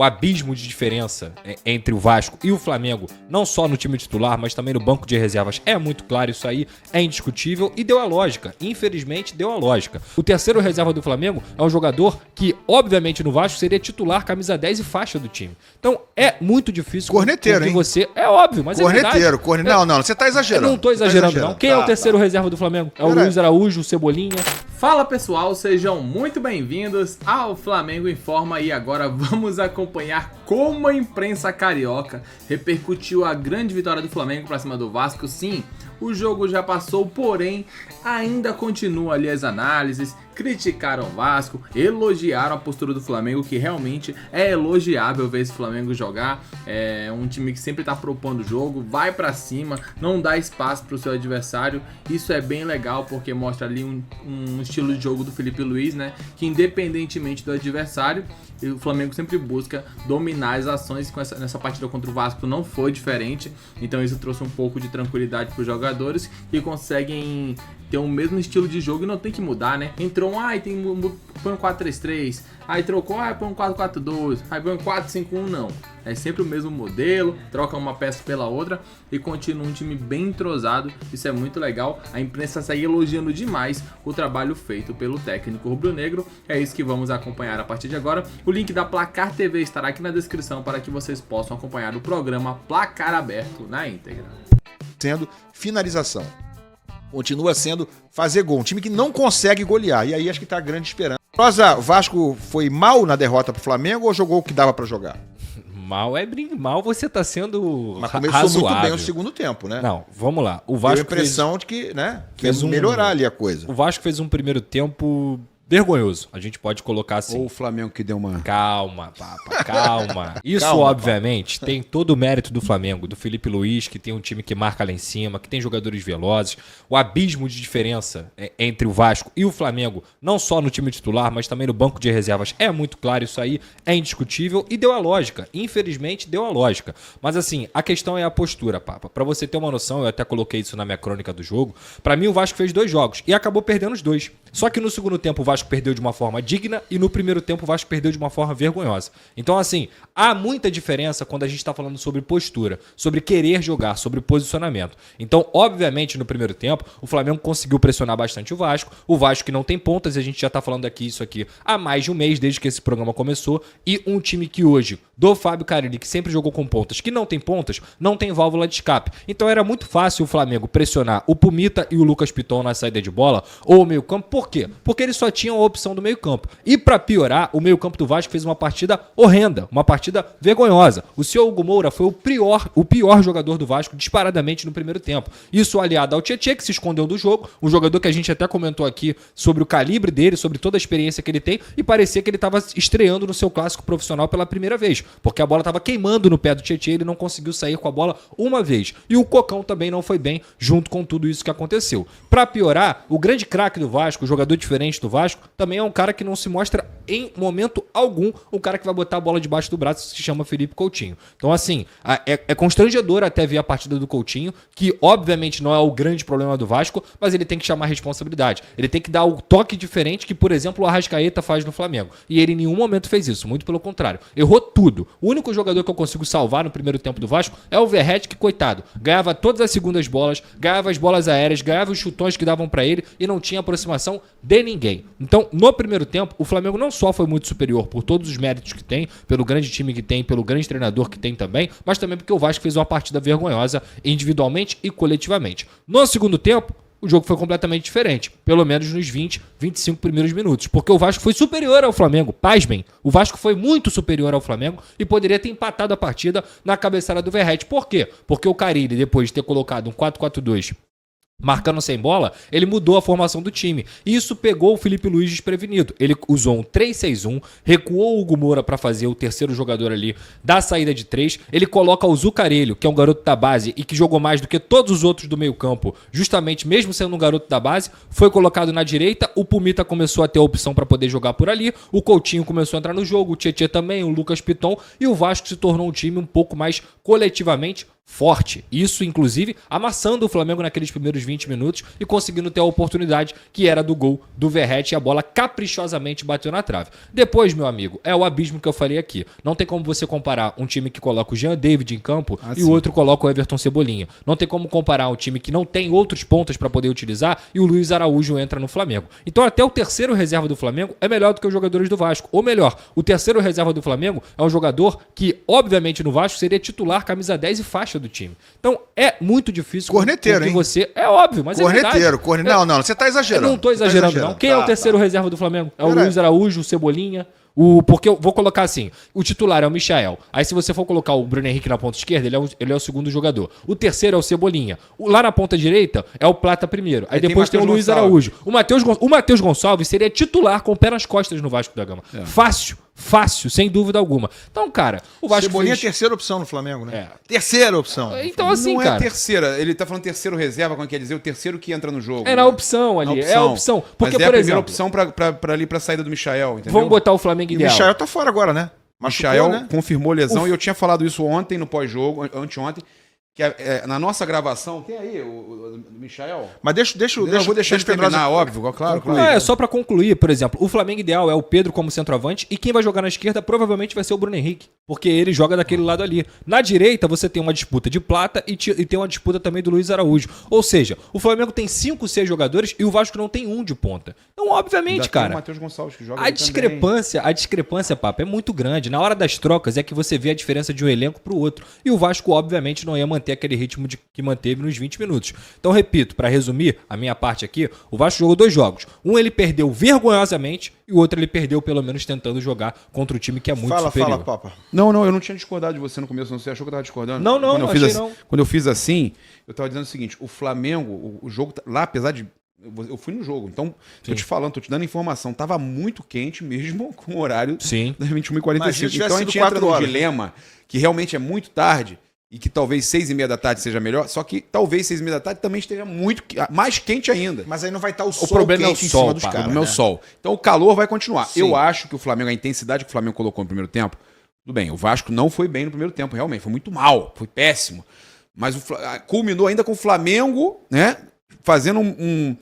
o abismo de diferença entre o Vasco e o Flamengo, não só no time titular, mas também no banco de reservas, é muito claro, isso aí é indiscutível e deu a lógica. Infelizmente, deu a lógica. O terceiro reserva do Flamengo é um jogador que, obviamente, no Vasco seria titular, camisa 10 e faixa do time. Então, é muito difícil. Corneteiro, hein? Você... É óbvio, mas corneteiro, é verdade. corneteiro. Não, você tá exagerando. Eu não tô exagerando, não. Quem é o terceiro reserva do Flamengo? É o Luiz Araújo, o Cebolinha. Fala pessoal, sejam muito bem-vindos ao Flamengo Informa e agora vamos acompanhar como a imprensa carioca repercutiu a grande vitória do Flamengo para cima do Vasco. Sim, o jogo já passou, porém ainda continuam ali as análises, criticaram o Vasco, elogiaram a postura do Flamengo, que realmente é elogiável ver esse Flamengo jogar. É um time que sempre tá propondo o jogo, vai pra cima, não dá espaço pro seu adversário. Isso é bem legal porque mostra ali um estilo de jogo do Felipe Luiz, né? Que independentemente do adversário, o Flamengo sempre busca dominar as ações. Nessa partida contra o Vasco não foi diferente, então isso trouxe um pouco de tranquilidade para os jogadores que conseguem ter o mesmo estilo de jogo e não tem que mudar, né? Entrou põe um 4-3-3, aí trocou, põe um 4-4-2, aí põe um 4-5-1, não. É sempre o mesmo modelo, troca uma peça pela outra e continua um time bem entrosado. Isso é muito legal. A imprensa segue elogiando demais o trabalho feito pelo técnico rubro-negro. É isso que vamos acompanhar a partir de agora. O link da Placar TV estará aqui na descrição para que vocês possam acompanhar o programa Placar Aberto na íntegra. Sendo finalização. Continua sendo fazer gol. Um time que não consegue golear. E aí acho que tá a grande esperança. Rosa, o Vasco foi mal na derrota pro Flamengo ou jogou o que dava pra jogar? Mal você tá sendo Mas começou razoável. muito bem o segundo tempo, né? Não, vamos lá. O Vasco deu a impressão de que, né, fez melhorar ali a coisa. O Vasco fez um primeiro tempo vergonhoso. A gente pode colocar assim. Ou o Flamengo que deu uma... Calma, papa, calma. Isso, Calma, obviamente, tem todo o mérito do Flamengo, do Felipe Luiz, que tem um time que marca lá em cima, que tem jogadores velozes. O abismo de diferença entre o Vasco e o Flamengo, não só no time titular, mas também no banco de reservas, é muito claro. Isso aí é indiscutível e deu a lógica. Infelizmente, deu a lógica. Mas assim, a questão é a postura, papa. Pra você ter uma noção, eu até coloquei isso na minha crônica do jogo. Pra mim, o Vasco fez 2 jogos e acabou perdendo os 2. Só que no segundo tempo o Vasco perdeu de uma forma digna e no primeiro tempo o Vasco perdeu de uma forma vergonhosa. Então assim, há muita diferença quando a gente está falando sobre postura, sobre querer jogar, sobre posicionamento. Então, obviamente, no primeiro tempo, o Flamengo conseguiu pressionar bastante o Vasco que não tem pontas, e a gente já está falando isso aqui há mais de um mês, desde que esse programa começou, e um time que hoje, do Fábio Carille, que sempre jogou com pontas, que não tem pontas, não tem válvula de escape. Então era muito fácil o Flamengo pressionar o Pumita e o Lucas Piton na saída de bola, ou o meio campo. Por quê? Porque eles só tinham a opção do meio campo. E para piorar, o meio campo do Vasco fez uma partida horrenda, uma partida vergonhosa. O seu Hugo Moura foi o pior jogador do Vasco disparadamente no primeiro tempo. Isso aliado ao Tietê, que se escondeu do jogo, um jogador que a gente até comentou aqui sobre o calibre dele, sobre toda a experiência que ele tem, e parecia que ele estava estreando no seu clássico profissional pela primeira vez, porque a bola estava queimando no pé do Tietê, ele não conseguiu sair com a bola uma vez. E o Cocão também não foi bem junto com tudo isso que aconteceu. Para piorar, o grande craque do Vasco, o jogador diferente do Vasco, também é um cara que não se mostra em momento algum um cara que vai botar a bola debaixo do braço, se chama Felipe Coutinho. Então assim, é constrangedor até ver a partida do Coutinho, que obviamente não é o grande problema do Vasco, mas ele tem que chamar responsabilidade. Ele tem que dar o toque diferente que, por exemplo, o Arrascaeta faz no Flamengo. E ele em nenhum momento fez isso, muito pelo contrário. Errou tudo. O único jogador que eu consigo salvar no primeiro tempo do Vasco é o Verratti, que, coitado, ganhava todas as segundas bolas, ganhava as bolas aéreas, ganhava os chutões que davam pra ele e não tinha aproximação de ninguém. Então, no primeiro tempo, o Flamengo não só foi muito superior por todos os méritos que tem, pelo grande time que tem, pelo grande treinador que tem também, mas também porque o Vasco fez uma partida vergonhosa individualmente e coletivamente. No segundo tempo, o jogo foi completamente diferente, pelo menos nos 20, 25 primeiros minutos, porque o Vasco foi superior ao Flamengo, pasmem, o Vasco foi muito superior ao Flamengo e poderia ter empatado a partida na cabeçada do Verratti. Por quê? Porque o Carille, depois de ter colocado um 4-4-2 marcando sem bola, ele mudou a formação do time. E isso pegou o Felipe Luiz desprevenido. Ele usou um 3-6-1, recuou o Hugo Moura para fazer o terceiro jogador ali da saída de 3. Ele coloca o Zucarelho, que é um garoto da base e que jogou mais do que todos os outros do meio campo, justamente mesmo sendo um garoto da base, foi colocado na direita. O Pumita começou a ter a opção para poder jogar por ali. O Coutinho começou a entrar no jogo, o Tietê também, o Lucas Piton, e o Vasco se tornou um time um pouco mais coletivamente forte. Isso, inclusive, amassando o Flamengo naqueles primeiros 20 minutos e conseguindo ter a oportunidade que era do gol do Verratti e a bola caprichosamente bateu na trave. Depois, meu amigo, é o abismo que eu falei aqui. Não tem como você comparar um time que coloca o Jean David em campo e o outro coloca o Everton Cebolinha. Não tem como comparar um time que não tem outros pontas para poder utilizar e o Luiz Araújo entra no Flamengo. Então até o terceiro reserva do Flamengo é melhor do que os jogadores do Vasco. Ou melhor, o terceiro reserva do Flamengo é um jogador que, obviamente, no Vasco seria titular, camisa 10 e faixa do time. Então é muito difícil Corneteiro, que hein? você... É óbvio, mas é Corneteiro, verdade. Não, você tá exagerando. Eu não tô exagerando, não. Quem é o terceiro reserva do Flamengo? É o Luiz Araújo, o Cebolinha... Porque eu vou colocar assim, o titular é o Michael. Aí se você for colocar o Bruno Henrique na ponta esquerda, ele é o segundo jogador. O terceiro é o Cebolinha. Lá na ponta direita é o Plata primeiro. Aí depois tem o Luiz Araújo. O Matheus Gonçalves seria titular com o pé nas costas no Vasco da Gama. Fácil, sem dúvida alguma. Então, cara, o Vasco Cebolinha é a terceira opção no Flamengo, né? É. Terceira opção. Então, assim, não cara... é terceira, ele tá falando terceiro reserva, como quer dizer, o terceiro que entra no jogo. É na opção ali, é a opção. Porque, mas é por a primeira exemplo... opção pra ali pra saída do Michael, entendeu? Vamos botar o Flamengo E o ideal. Michael tá fora agora, né? Michael né? confirmou lesão e eu tinha falado isso ontem no pós-jogo, anteontem, que na nossa gravação, tem aí o Michael? Mas deixa Eu vou deixar ele terminar, óbvio, claro. Só pra concluir, por exemplo, o Flamengo ideal é o Pedro como centroavante e quem vai jogar na esquerda provavelmente vai ser o Bruno Henrique, porque ele joga daquele lado ali. Na direita você tem uma disputa de Plata e tem uma disputa também do Luiz Araújo. Ou seja, o Flamengo tem 5, 6 jogadores e o Vasco não tem um de ponta. Então, obviamente, Ainda cara, tem o Matheus Gonçalves que joga a ali também. discrepância, papo, é muito grande. Na hora das trocas é que você vê a diferença de um elenco pro outro. E o Vasco, obviamente, não ia manter aquele ritmo que manteve nos 20 minutos. Então, repito, para resumir a minha parte aqui, o Vasco jogou 2 jogos. Um ele perdeu vergonhosamente e o outro ele perdeu pelo menos tentando jogar contra o time que é muito superior. Fala, Papa. Não, eu não tinha discordado de você no começo, não. Você achou que eu tava discordando? Não, quando eu achei fiz não. Quando eu fiz assim, eu tava dizendo o seguinte, o Flamengo, o jogo lá, apesar de... Eu fui no jogo, então tô te falando, tô te dando informação. Tava muito quente mesmo com o horário das 21h45. Então a gente entra num dilema que realmente é muito tarde e que talvez 6h30 da tarde seja melhor, só que talvez 6h30 da tarde também esteja mais quente ainda. Mas aí não vai estar o sol problema quente é o em sol, cima dos caras. não é o sol. Então o calor vai continuar. Sim. Eu acho que o Flamengo, a intensidade que o Flamengo colocou no primeiro tempo, tudo bem, o Vasco não foi bem no primeiro tempo, realmente, foi muito mal, foi péssimo. Mas culminou ainda com o Flamengo, né, fazendo um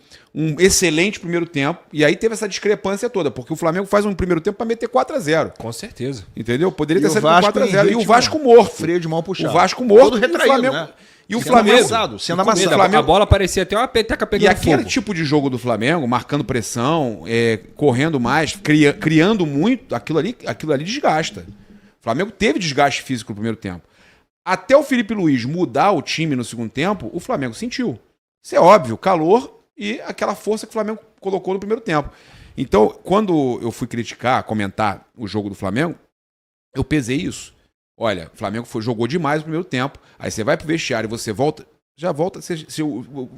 excelente primeiro tempo, e aí teve essa discrepância toda, porque o Flamengo faz um primeiro tempo para meter 4-0. Com certeza. Entendeu? Poderia ter o saído Vasco com 4-0. em E o Vasco morto. Freio de mão puxado. O Vasco morto. Todo retraído, e o Flamengo, né? E o Sendo Flamengo... amassado, sendo amassado. Flamengo- A bola parecia até uma peteca E pegando aquele fogo. tipo de jogo do Flamengo, marcando pressão, correndo mais, criando muito, aquilo ali desgasta. O Flamengo teve desgaste físico no primeiro tempo. Até o Felipe Luiz mudar o time no segundo tempo, o Flamengo sentiu. Isso é óbvio, calor e aquela força que o Flamengo colocou no primeiro tempo. Então, quando eu fui criticar, comentar o jogo do Flamengo, eu pesei isso. Olha, o Flamengo jogou demais no primeiro tempo, aí você vai pro vestiário e você volta, você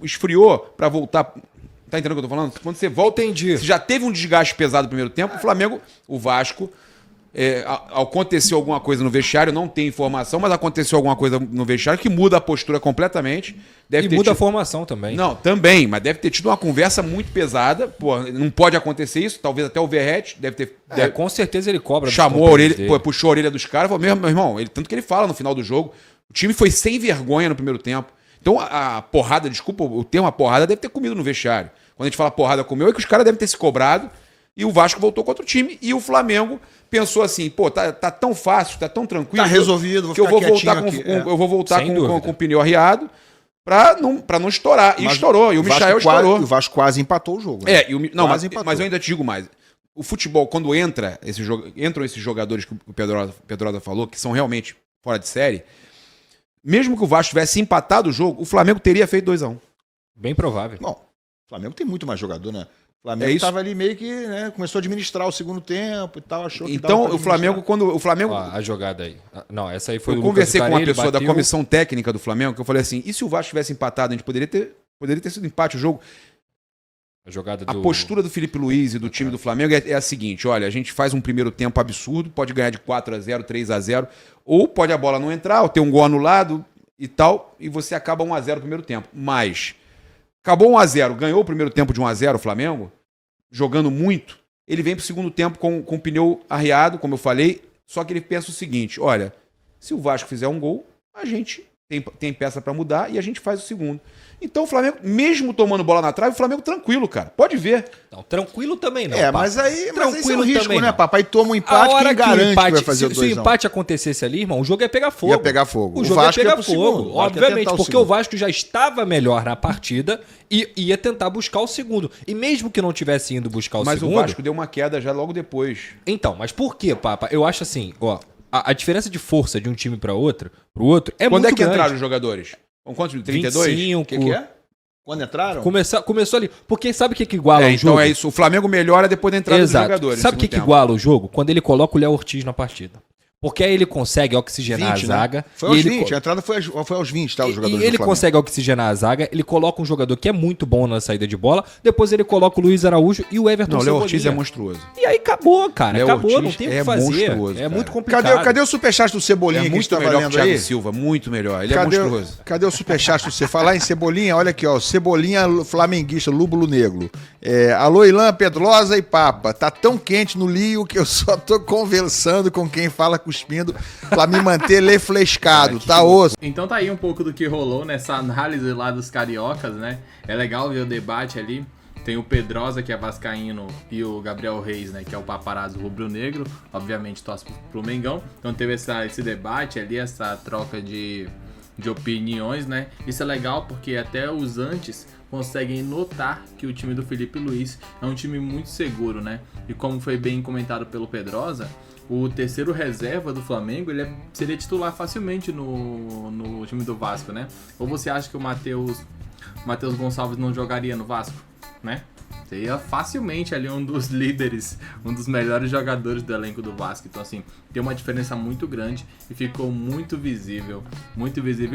esfriou pra voltar. Tá entendendo o que eu tô falando? Quando você volta, Entendi. você já teve um desgaste pesado no primeiro tempo, o Flamengo, o Vasco, aconteceu alguma coisa no vestiário, não tem informação, mas aconteceu alguma coisa no vestiário que muda a postura completamente. E muda a formação também. Não, também, mas deve ter tido uma conversa muito pesada. Pô, não pode acontecer isso, talvez até o Verratti deve ter... Com certeza ele cobra. dos Chamou a companheiros orelha, dele. puxou a orelha dos caras, falou, meu irmão, tanto que ele fala no final do jogo, o time foi sem vergonha no primeiro tempo. Então a porrada, desculpa, o termo a porrada deve ter comido no vestiário. Quando a gente fala porrada comeu, é que os caras devem ter se cobrado e o Vasco voltou contra o time e o Flamengo pensou assim, pô, tá tão fácil, tá tão tranquilo. Tá resolvido, vou que eu vou ficar voltar quietinho aqui, eu vou voltar Sem com dúvida. o pneu arriado pra não estourar. E estourou, e o Michael estourou. O Vasco quase empatou o jogo. Né? Mas empatou. eu ainda te digo mais. O futebol, quando entram esses jogadores que o Pedrosa falou, que são realmente fora de série, mesmo que o Vasco tivesse empatado o jogo, o Flamengo teria feito 2-1. Bem provável. Bom, o Flamengo tem muito mais jogador, né? O É Flamengo isso. tava ali meio que, né, começou a administrar o segundo tempo e tal, achou que dava Então, pra o Flamengo, quando o Flamengo... Ó, a jogada aí. Não, essa aí foi Eu o conversei Lucas com uma Carelli, pessoa da bateu. comissão técnica do Flamengo, que eu falei assim, e se o Vasco tivesse empatado, a gente poderia ter sido empate o jogo? A jogada A do... postura do Felipe Luiz e do time do Flamengo é a seguinte, olha, a gente faz um primeiro tempo absurdo, pode ganhar de 4-0, 3-0, ou pode a bola não entrar, ou ter um gol anulado e tal, e você acaba 1-0 no primeiro tempo. Mas, acabou 1-0, ganhou o primeiro tempo de 1-0 o Flamengo, jogando muito, ele vem pro segundo tempo com o pneu arriado, como eu falei, só que ele pensa o seguinte, olha, se o Vasco fizer um gol, a gente tem peça pra mudar e a gente faz o segundo. Então o Flamengo, mesmo tomando bola na trave, o Flamengo tranquilo, cara. Pode ver. Não, tranquilo também não. Mas aí isso é Tranquilo um risco, também né, não. papai? Toma um A empate, hora quem que o garante empate, que vai fazer o se o 2-1? empate acontecesse ali, irmão, o jogo ia pegar fogo. Ia pegar fogo. O O jogo Vasco ia ia pegar pro fogo, segundo. O Vasco ia obviamente, tentar o porque segundo. o Vasco já estava melhor na partida e ia tentar buscar o segundo. E mesmo que não tivesse indo buscar o Mas segundo... o Vasco deu uma queda já logo depois. Então, mas por quê, Papa? Eu acho assim, ó, a diferença de força de um time pro outro é Quando muito é que grande. entraram os jogadores? Com quantos? 32? 25. O que é? Quando entraram? Começou ali. Porque sabe o que iguala o Então jogo? é isso. O Flamengo melhora depois da entrada Exato. dos jogadores. Sabe o que iguala o jogo? Quando ele coloca o Léo Ortiz na partida. Porque aí ele consegue oxigenar 20, a zaga. né? Foi aos e ele 20. A entrada foi aos 20, tá? Os jogadores E ele do Flamengo. consegue oxigenar a zaga, ele coloca um jogador que é muito bom na saída de bola, depois ele coloca o Luiz Araújo e o Everton Não, o Léo Cebolinha. Ortiz é monstruoso. E aí acabou, cara. Léo Acabou, Ortiz não tem o que é fazer. monstruoso, É cara. muito complicado. Cadê o superchat do Cebolinha É que a gente muito tá melhor que o valendo Thiago aí? Silva, muito melhor. Ele é monstruoso. Cadê o superchat do você? Falar em Cebolinha, olha aqui, ó. Cebolinha flamenguista, lúbulo negro. Alô, Ilan, Pedrosa e Papa. Tá tão quente no Lio que eu só tô conversando com quem fala cuspindo pra me manter leflescado, tá osso? Então tá aí um pouco do que rolou nessa análise lá dos cariocas, né? É legal ver o debate ali. Tem o Pedrosa, que é vascaíno, e o Gabriel Reis, né, que é o paparazzo rubro-negro. Obviamente torce pro Mengão. Então teve esse debate ali, essa troca de opiniões, né? Isso é legal porque até os antes conseguem notar que o time do Felipe Luiz é um time muito seguro, né? E como foi bem comentado pelo Pedrosa, o terceiro reserva do Flamengo, ele seria titular facilmente no time do Vasco, né? Ou você acha que o Matheus Gonçalves não jogaria no Vasco, né? Seria facilmente ali um dos líderes, um dos melhores jogadores do elenco do Vasco. Então, assim, tem uma diferença muito grande e ficou muito visível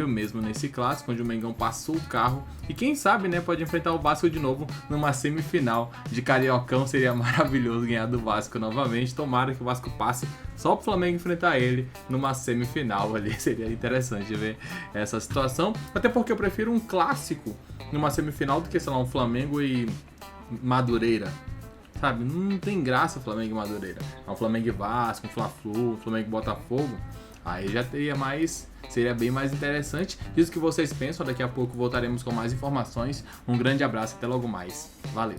mesmo nesse clássico, onde o Mengão passou o carro. E quem sabe, né, pode enfrentar o Vasco de novo numa semifinal de Cariocão. Seria maravilhoso ganhar do Vasco novamente. Tomara que o Vasco passe só pro Flamengo enfrentar ele numa semifinal ali. Seria interessante ver essa situação. Até porque eu prefiro um clássico numa semifinal do que, sei lá, um Flamengo e Madureira, sabe? Não tem graça Flamengo e Madureira. É um Flamengo e Vasco, um Fla-Flu, um Flamengo e Botafogo. Aí já seria bem mais interessante. Diz o que vocês pensam, daqui a pouco voltaremos com mais informações. Um grande abraço, até logo mais. Valeu!